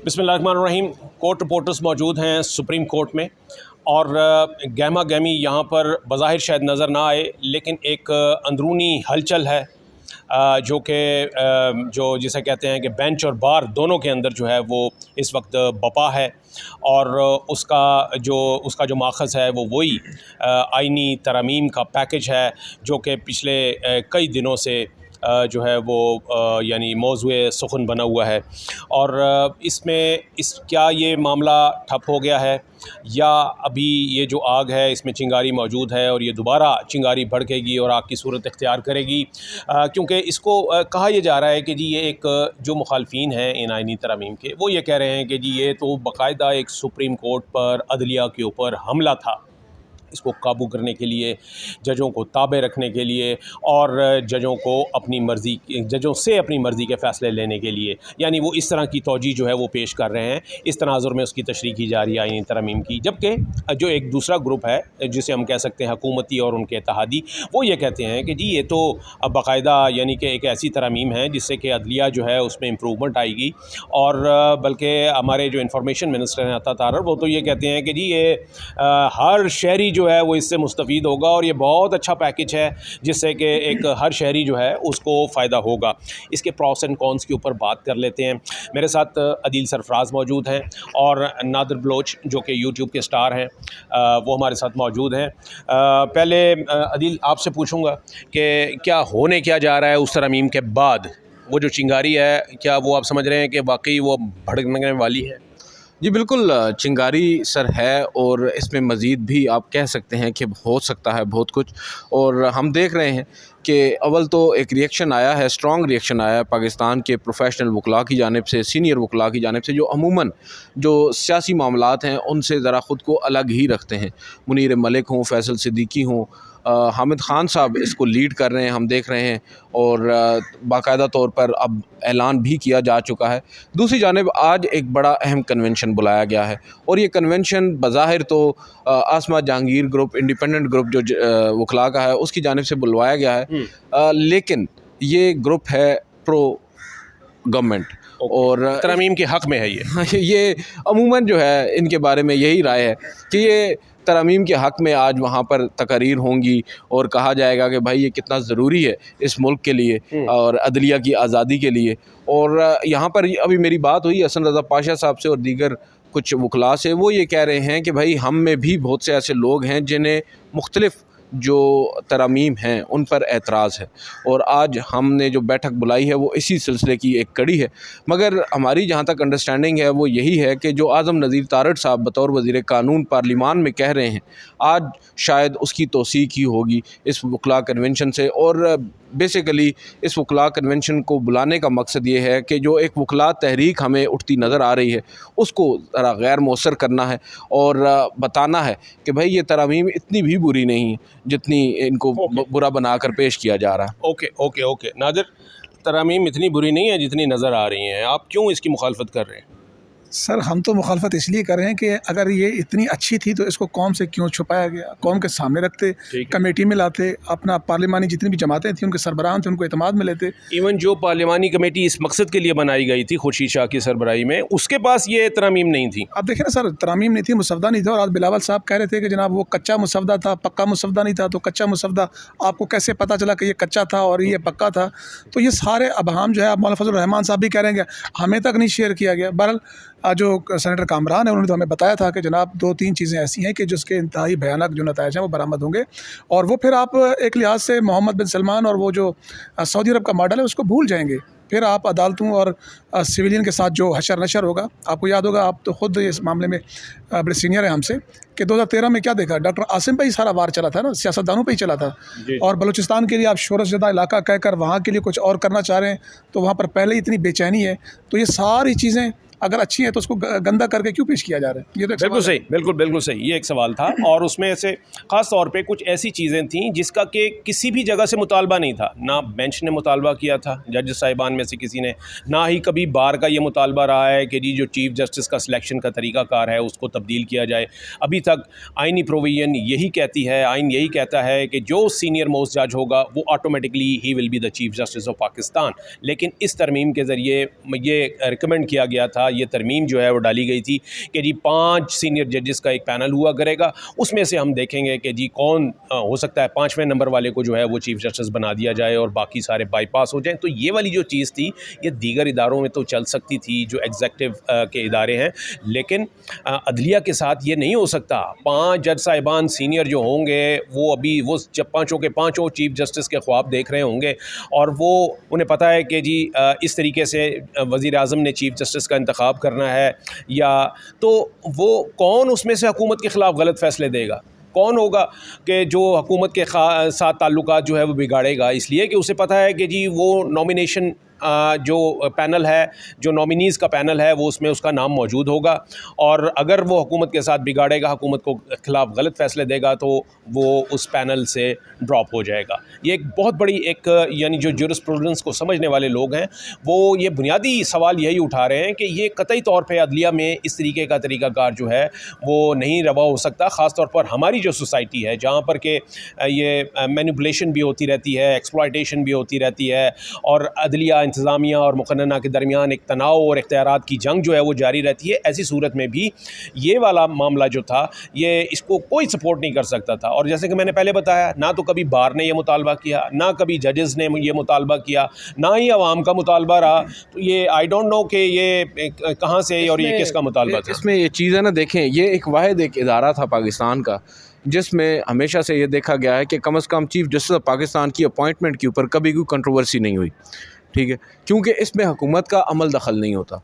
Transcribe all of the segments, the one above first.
बिस्मिल्लाहिर्रहमानिर्रहीम। Court reporters मौजूद हैं सुप्रीम कोर्ट में और गहमा गहमी यहाँ पर बज़ाहिर शायद नज़र ना आए, लेकिन एक अंदरूनी हलचल है जो कि जो जिसे कहते हैं कि बेंच और बार दोनों के अंदर जो है वो इस वक्त बपा है। और उसका जो माखज़ है वो वही आइनी तरमीम का पैकेज है जो कि पिछले कई दिनों से जो है वो यानी मौज़ूए सुख़न बना हुआ है। और इसमें क्या ये मामला ठप हो गया है या अभी ये जो आग है इसमें चिंगारी मौजूद है और ये दोबारा चिंगारी भड़केगी और आग की सूरत इख्तियार करेगी, क्योंकि इसको कहा यह जा रहा है कि जी ये एक जो मुखालफीन हैं इन आइनी तरमीम के, वो ये कह रहे हैं कि जी ये तो बाकायदा एक सुप्रीम कोर्ट पर अदलिया के ऊपर हमला था, इसको काबू करने के लिए, जजों को ताबे रखने के लिए और जजों से अपनी मर्ज़ी के फ़ैसले लेने के लिए, यानी वो इस तरह की तौजीह जो है वो पेश कर रहे हैं। इस तनाज़ुर में उसकी तशरीह की जा रही है आईनी तरमीम की। जबकि जो एक दूसरा ग्रुप है जिसे हम कह सकते हैं हुकूमती और उनके इत्तेहादी, वो ये कहते हैं कि जी ये तो बाकायदा यानी कि एक ऐसी तरमीम है जिससे कि अदलिया जो है उसमें इम्प्रूवमेंट आएगी। और बल्कि हमारे जो इंफॉर्मेशन मिनिस्टर हैं अता तारर, वो तो ये कहते हैं कि जी ये हर शहरी जो है वो इससे मुस्तफ़ीद होगा और ये बहुत अच्छा पैकेज है जिससे कि एक हर शहरी जो है उसको फ़ायदा होगा। इसके प्रॉस एंड कॉन्स के ऊपर बात कर लेते हैं। मेरे साथ अदील सरफराज मौजूद हैं और नादिर बलोच जो कि यूट्यूब के स्टार हैं, वो हमारे साथ मौजूद हैं। पहले अदील आपसे पूछूंगा कि क्या होने क्या जा रहा है उस तरमीम के बाद, वो जो चिंगारी है क्या वो आप समझ रहे हैं कि वाकई वो भड़कने वाली है? जी बिल्कुल, चिंगारी सर है और इसमें मज़ीद भी आप कह सकते हैं कि हो सकता है बहुत कुछ। और हम देख रहे हैं कि अव्वल तो एक रिएक्शन आया है, स्ट्रॉन्ग रिएक्शन आया है पाकिस्तान के प्रोफेशनल वकला की जानिब से, सीनियर वकला की जानिब से, जो अमूमन जो सियासी मामलात हैं उनसे ज़रा ख़ुद को अलग ही रखते हैं। मुनीर मलिक हों, फैसल सिद्दीकी हों, हामिद ख़ान साहब इसको लीड कर रहे हैं, हम देख रहे हैं। और बाकायदा तौर पर अब ऐलान भी किया जा चुका है। दूसरी जानिब आज एक बड़ा अहम कन्वेंशन बुलाया गया है और ये कन्वेंशन बज़ाहिर तो आसमा जहांगीर ग्रुप, इंडिपेंडेंट ग्रुप जो वकला का है, उसकी जानिब से बुलवाया गया है, लेकिन ये ग्रुप है प्रो गवर्नमेंट और तरमीम के हक़ में है ये अमूमन जो है इनके बारे में यही राय है कि ये तरमीम के हक़ में आज वहाँ पर तकारीर होंगी और कहा जाएगा कि भाई ये कितना ज़रूरी है इस मुल्क के लिए और अदलिया की आज़ादी के लिए। और यहाँ पर अभी मेरी बात हुई हसन रज़ा पाशा साहब से और दीगर कुछ वकला से, वो ये कह रहे हैं कि भाई हम में भी बहुत से ऐसे लोग हैं जिन्हें मुख्तलिफ़ जो तरमीम हैं उन पर एतराज़ है और आज हमने जो बैठक बुलाई है वो इसी सिलसिले की एक कड़ी है। मगर हमारी जहाँ तक अंडरस्टैंडिंग है वो यही है कि जो आज़म नज़ीर तारड़ साहब बतौर वज़ीर कानून पार्लिमान में कह रहे हैं, आज शायद उसकी तौसीक ही होगी इस वकला कन्वेंशन से। और बेसिकली इस वकला कन्वेंशन को बुलाने का मकसद ये है कि जो एक वकला तहरीक हमें उठती नज़र आ रही है उसको ज़रा गैर मौसर करना है और बताना है कि भाई ये तरमीम इतनी भी बुरी नहीं है जितनी इनको बुरा बनाकर पेश किया जा रहा है। ओके नादिर, तरमीम इतनी बुरी नहीं है जितनी नज़र आ रही हैं, आप क्यों इसकी मुखालफत कर रहे हैं? सर हम तो मुखालफत इसलिए कर रहे हैं कि अगर ये इतनी अच्छी थी तो इसको कौम से क्यों छुपाया गया, कौम के सामने रखते, कमेटी में लाते, अपना पार्लिमानी जितनी भी जमातें थी उनके सरबराहान थे उनको एतमाद में लेते। इवन जो पार्लिमानी कमेटी इस मकसद के लिए बनाई गई थी खुर्शीद शाह की सरबराही में, उसके पास ये तरमीम नहीं थी। अब देखिए ना सर, तरमीम नहीं थी, मुसवदा नहीं था। और आज बिलावल साहब कह रहे थे कि जनाब वो कच्चा मुसवदा था, पक्का मुसवदा नहीं था। तो कच्चा मुसवदा आपको कैसे पता चला कि ये कच्चा था और ये पक्का था? तो ये सारे अबहाम जो है, अब मौलाना फजल रहमान साहब भी कह रहे हैं हमें तक नहीं शेयर किया गया। बहरहाल जो सेनेटर कामरान है उन्होंने तो हमें बताया था कि जनाब 2-3 चीज़ें ऐसी हैं कि जिसके इंतहाई भयानक जो नताइज हैं वो बरामद होंगे। और वो फिर आप एक लिहाज से मोहम्मद बिन सलमान और वो जो सऊदी अरब का मॉडल है उसको भूल जाएंगे। फिर आप अदालतों और सिविलियन के साथ जो हशर नशर होगा, आपको याद होगा, आप तो ख़ुद इस मामले में बड़े सीनियर हैं हमसे, कि 2013 में क्या देखा, डॉक्टर आसिम पे ही सारा वार चला था ना, सियासतदानों पे ही चला था। और बलूचिस्तान के लिए आप शोरशज़दा इलाका कहकर वहाँ के लिए कुछ और करना चाह रहे हैं, तो वहाँ पर पहले ही इतनी बेचैनी है। तो ये सारी चीज़ें अगर अच्छी है तो उसको गंदा करके क्यों पेश किया जा रहा है? ये तो बिल्कुल सही, बिल्कुल सही, ये एक सवाल था। और उसमें से ख़ास तौर पे कुछ ऐसी चीज़ें थीं जिसका कि किसी भी जगह से मुतालबा नहीं था। ना बेंच ने मुतालबा किया था, जज साहिबान में से किसी ने, ना ही कभी बार का ये मुतालबा रहा है कि जी जो चीफ़ जस्टिस का सिलेक्शन का तरीक़ाकार है उसको तब्दील किया जाए। अभी तक आइनी प्रोविजन यही कहती है, आइन यही कहता है कि जो सीनियर मोस्ट जज होगा वो automatically he will be the chief justice of Pakistan. लेकिन इस तरमीम के ज़रिए ये रिकमेंड किया गया था ये तरमीम जो है वो डाली गई थी कि जी 5 सीनियर जजेस का एक पैनल हुआ करेगा, उसमें से हम देखेंगे कि जी कौन हो सकता है 5वें नंबर वाले को जो है वो चीफ़ जस्टिस बना दिया जाए और बाकी सारे बाईपास हो जाएं। तो ये वाली जो चीज़ थी ये दीगर इदारों में तो चल सकती थी जो एग्जेक्टिव के इदारे हैं, लेकिन अदलिया के साथ ये नहीं हो सकता। 5 जज साहिबान सीनियर जो होंगे वो अभी वो जब पाँचों के पाँचों चीफ़ जस्टिस के ख्वाब देख रहे होंगे और वो उन्हें पता है कि जी इस तरीके से वज़ीर आज़म ने चीफ़ जस्टिस का इंतखाब करना है, या तो वो कौन उसमें से हुकूमत के ख़िलाफ़ गलत फ़ैसले देगा, कौन होगा कि जो हुकूमत के साथ ताल्लुकात जो है वो बिगाड़ेगा, इसलिए कि उसे पता है कि जी वो नॉमिनेशन जो पैनल है, जो नॉमिनीज़ का पैनल है वो उसमें उसका नाम मौजूद होगा, और अगर वो हुकूमत के साथ बिगाड़ेगा, हुकूमत को ख़िलाफ़ गलत फ़ैसले देगा तो वो उस पैनल से ड्रॉप हो जाएगा। ये एक बहुत बड़ी एक यानी जो जुरिस्प्रूडेंस को समझने वाले लोग हैं वो ये बुनियादी सवाल यही उठा रहे हैं कि ये कतई तौर पे अदलिया में इस तरीके का तरीक़ाकार जो है वो नहीं रवा हो सकता, ख़ास तौर पर हमारी जो सोसाइटी है जहाँ पर के ये मैनिपुलेशन भी होती रहती है, एक्सप्लॉयटेशन भी होती रहती है, और अदलिया इंतज़ामिया और मुक़न्नना के दरमियान एक तनाव और इख्तियारात की जंग जो है वो जारी रहती है। ऐसी सूरत में भी ये वाला मामला जो था ये इसको कोई सपोर्ट नहीं कर सकता था, और जैसे कि मैंने पहले बताया, ना तो कभी बार ने यह मुतालबा किया, ना कभी जजेस ने ये मुतालबा किया, ना ही अवाम का मुतालबा रहा। तो ये आई डोंट नो कि ये कहाँ से और ये किसका मुतालबा था। इसमें ये चीज़ें ना देखें, ये एक वाहिद एक इदारा था पाकिस्तान का जिसमें हमेशा से ये देखा गया है कि कम से कम चीफ़ जस्टिस ऑफ पाकिस्तान की अपॉइंटमेंट के ऊपर कभी कोई कंट्रोवर्सी नहीं हुई, ठीक है, क्योंकि इसमें हुकूमत का अमल दखल नहीं होता।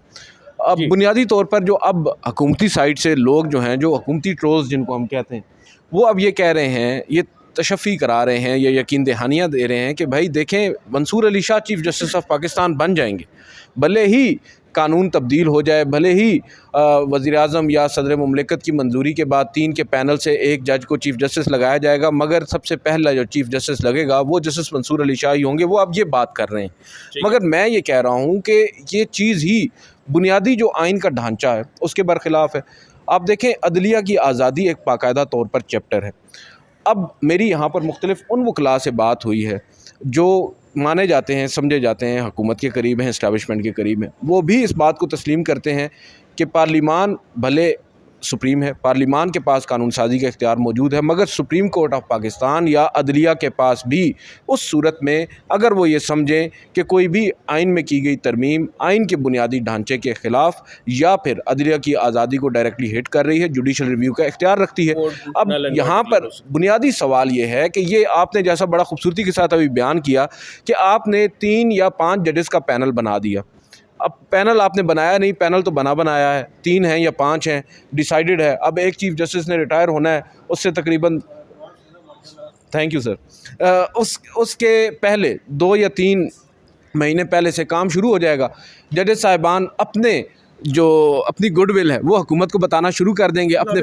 अब बुनियादी तौर पर जो अब हुकूमती साइड से लोग जो हैं, जो हुकूमती ट्रोल्स जिनको हम कहते हैं, वो अब ये कह रहे हैं, ये तशफ़ी करा रहे हैं, ये यकीन दहानियाँ दे रहे हैं कि भाई देखें Mansoor Ali Shah chief justice of Pakistan बन जाएंगे, भले ही कानून तब्दील हो जाए, भले ही वज़ीर आज़म या सदर मुमलिकत की मंजूरी के बाद 3 के पैनल से एक जज को चीफ़ जस्टिस लगाया जाएगा, मगर सबसे पहला जो चीफ़ जस्टिस लगेगा वो जस्टिस मंसूर अली शाह ही होंगे। वो अब ये बात कर रहे हैं, मगर मैं ये कह रहा हूँ कि ये चीज़ ही बुनियादी जो आइन का ढांचा है उसके बरखिलाफ़ है। आप देखें अदलिया की आज़ादी एक बाकायदा तौर पर चैप्टर है। अब मेरी यहाँ पर मुख्तलिफ़ उन वकला से बात हुई है जो माने जाते हैं, समझे जाते हैं, हुकूमत के करीब हैं, इस्टेब्लिशमेंट के करीब हैं, वो भी इस बात को तस्लीम करते हैं कि पार्लिमान भले सुप्रीम है, पार्लिमान के पास कानून साजी का इख्तियार मौजूद है, मगर सुप्रीम कोर्ट ऑफ पाकिस्तान या अदलिया के पास भी उस सूरत में अगर वो ये समझें कि कोई भी आइन में की गई तरमीम आइन के बुनियादी ढांचे के ख़िलाफ़ या फिर अदलिया की आज़ादी को डायरेक्टली हिट कर रही है, जुडिशल रिव्यू का इख्तियार रखती है। अब यहाँ पर बुनियादी सवाल ये है कि ये आपने जैसा बड़ा खूबसूरती के साथ अभी बयान किया कि आपने 3 या 5 जजेस का पैनल बना दिया। अब पैनल आपने बनाया नहीं, पैनल तो बनाया है, 3 हैं या 5 हैं, डिसाइडेड है। अब एक चीफ़ जस्टिस ने रिटायर होना है, उससे तकरीबन थैंक यू सर उसके पहले 2 या 3 महीने पहले से काम शुरू हो जाएगा। जजेस साहिबान जो अपनी गुडविल है वो हुकूमत को बताना शुरू कर देंगे, अपने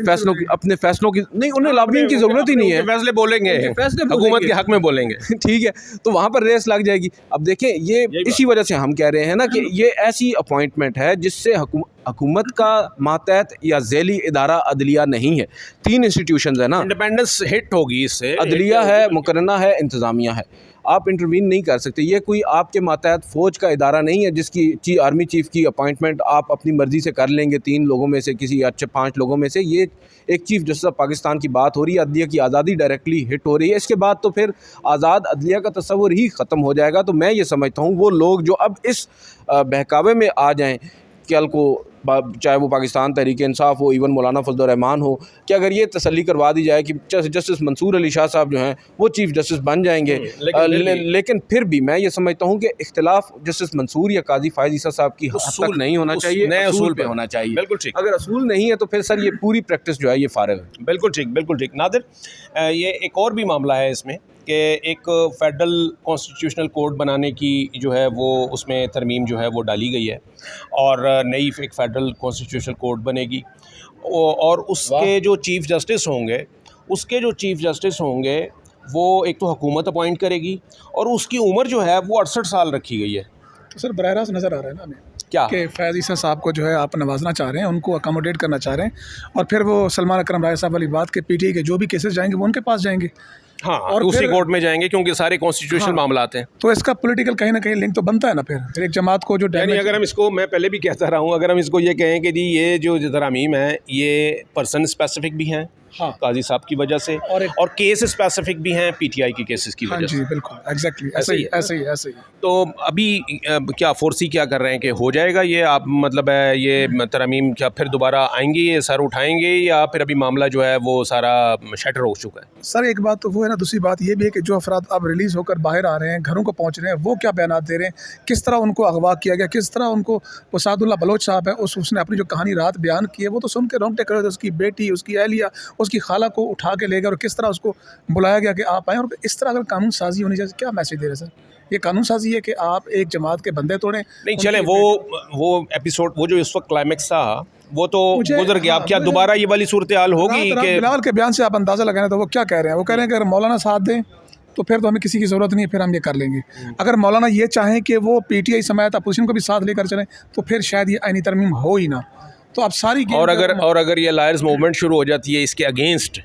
फैसलों की नहीं, उन्हें लॉबिंग की ज़रूरत ही नहीं है, फैसले बोलेंगे, हुकूमत के हक़ में बोलेंगे ठीक है, तो वहाँ पर रेस लग जाएगी। अब देखें ये इसी वजह से हम कह रहे हैं ना कि ये ऐसी अपॉइंटमेंट है जिससे हुकूमत का मातहत या झैली इदारा अदलिया नहीं है। 3 इंस्टीट्यूशंस है ना, इंडिपेंडेंस हिट होगी इससे, अदलिया है, मुकर्रना है, इंतज़ामिया है। आप इंटरवीन नहीं कर सकते। ये कोई आपके मातहत फ़ौज का इदारा नहीं है जिसकी आर्मी चीफ़ की अपॉइंटमेंट आप अपनी मर्ज़ी से कर लेंगे 3 लोगों में से, किसी अच्छे 5 लोगों में से। ये एक चीफ़ जस्टिस ऑफ पाकिस्तान की बात हो रही है, अदलिया की आज़ादी डायरेक्टली हिट हो रही है। इसके बाद तो फिर आज़ाद अदलिया का तस्वुर ही ख़त्म हो जाएगा। तो मैं ये समझता हूँ वो लोग जो अब इस बहकावे में आ जाएँ, कल को चाहे वो पाकिस्तान तहरीक इंसाफ हो, इवन मौलाना फजल रहमान हो, कि अगर ये तसल्ली करवा दी जाए कि जस्टिस मंसूर अली शाह साहब जो हैं वो चीफ़ जस्टिस बन जाएंगे, लेकिन फिर भी मैं ये समझता हूँ कि इख्तिलाफ जस्टिस मंसूर या काजी फ़ायज़ ईसा साहब की हद तक नहीं होना चाहिए, नए असूल पे होना चाहिए। बिल्कुल ठीक। अगर असूल नहीं है तो फिर सर ये पूरी प्रैक्टिस जो है ये फ़ारिग है। बिल्कुल ठीक, बिल्कुल ठीक। नादिर, ये एक और भी मामला है इसमें कि एक फ़ेडरल कॉन्स्टिट्यूशनल कोड बनाने की जो है वो उसमें तरमीम जो है वो डाली गई है और नई एक फ़ेडरल कॉन्स्टिट्यूशनल कोड बनेगी, और उसके जो चीफ़ जस्टिस होंगे वो एक तो हुकूमत अपॉइंट करेगी और उसकी उम्र जो है वो 68 साल रखी गई है। तो सर बराह रास्त नज़र आ रहा है ना हमें क्या कि फ़ैज़ ईसा साहब को जो है आप नवाजना चाह रहे हैं, उनको अकोमोडेट करना चाह रहे हैं, और फिर वो सलमान अकरम राय साहब वाली बात के PTI के जो भी केसेस जाएंगे वो उनके पास जाएंगे। हाँ, और दूसरी फिर- कोर्ट में जाएंगे क्योंकि सारे कॉन्स्टिट्यूशनल हाँ। मामला आते हैं। तो इसका पॉलिटिकल कहीं ना कहीं लिंक तो बनता है ना। फिर एक जमात को जो यानी डैमेज, अगर हम इसको, मैं पहले भी कहता रहा हूँ, अगर हम इसको ये कहें कि जी ये जो तरामीम है ये पर्सन स्पेसिफिक भी हैं हाँ काजी साहब की वजह से, और एक- और केस स्पेसिफिक भी हैं पीटीआई की केसेस की हाँ वजह जी से। बिल्कुल एग्जैक्टली ऐसे ऐसे ही ही है। ऐसे ही ऐसे ही। तो अभी क्या फोर्सी क्या कर रहे हैं कि हो जाएगा ये, आप मतलब है ये तरमीम क्या फिर दोबारा आएंगी, ये सर उठाएंगे, या फिर अभी मामला जो है वो सारा शटर हो चुका है? सर एक बात तो वो है ना, दूसरी बात ये भी है कि जो अफराद अब रिलीज़ होकर बाहर आ रहे हैं, घरों को पहुंच रहे हैं, वो क्या बयानात दे रहे हैं, किस तरह उनको अगवा किया गया, किस तरह उनको, वो सादुल्ला बलोच साहब है, उसने अपनी जो कहानी रात बयान की है वो तो सुन के रोंगटे खड़े थे। उसकी बेटी, उसकी अहलिया, उसकी खाला को उठा के ले गए और किस तरह उसको बुलाया गया कि आप आएँ। और इस तरह अगर कानून साजी होनी चाहिए, क्या मैसेज दे रहे हैं सर? ये कानून साजी है कि आप एक जमात के बंदे तोड़ें। नहीं चले, वो एपिसोड, वो जो इस वक्त क्लाइमेक्स था वो तो मुझे- गुजर गया। अब हाँ, क्या मुझे- दोबारा ये वाली सूरत हाल होगी रात कि बिलावल के बयान से आप अंदाज़ा लगाएं तो वो क्या कह रहे हैं? वो कह रहे हैं कि अगर मौलाना साथ दें तो फिर तो हमें किसी की ज़रूरत नहीं है, फिर हम ये कर लेंगे। अगर मौलाना ये चाहें कि वो पीटीआई समायत अपोजिशन को भी साथ लेकर चलें तो फिर शायद ये आईनी तरमीम हो ही ना। तो आप सारी और अगर ये लायर्स मूवमेंट शुरू हो जाती है इसके अगेंस्ट,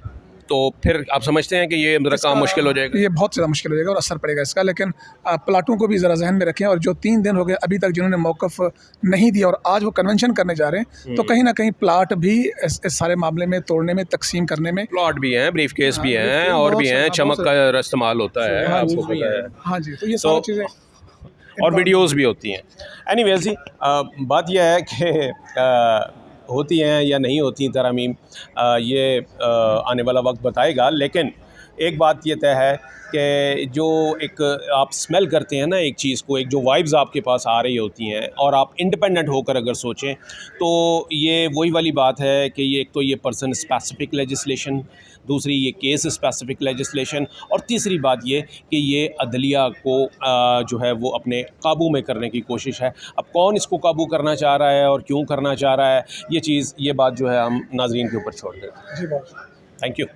तो फिर आप समझते हैं कि ये मेरा काम मुश्किल हो जाएगा? ये बहुत ज़्यादा मुश्किल हो जाएगा और असर पड़ेगा इसका। लेकिन प्लाटों को भी ज़रा जहन में रखें, और जो 3 दिन हो गए अभी तक जिन्होंने मौक़िफ़ नहीं दिया और आज वो कन्वेंशन करने जा रहे हैं, तो कहीं ना कहीं प्लाट भी इस सारे मामले में तोड़ने में, तकसीम करने में। प्लॉट भी हैं, ब्रीफ केस भी हाँ, हैं, briefcase और बहुत भी हैं, सारा, चमक बहुत का इस्तेमाल होता है, हाँ आपको जी, पता है, हाँ जी, तो ये सारी चीज़ें और वीडियोस भी होती हैं। एनीवेज जी, बात यह है कि होती हैं या नहीं होती तरमीम, ये आने वाला वक्त बताएगा। लेकिन एक बात ये तय है कि जो एक आप स्मेल करते हैं ना एक चीज़ को, एक जो वाइब्स आपके पास आ रही होती हैं, और आप इंडिपेंडेंट होकर अगर सोचें तो ये वही वाली बात है कि ये एक तो ये पर्सन स्पेसिफिक लेजिस्लेशन, दूसरी ये केस स्पेसिफिक लेजिस्लेशन, और तीसरी बात ये कि ये अदलिया को जो है वो अपने काबू में करने की कोशिश है। अब कौन इसको काबू करना चाह रहा है और क्यों करना चाह रहा है, ये बात जो है हम नाज़रीन के ऊपर छोड़ देते हैं। जी बहुत थैंक यू।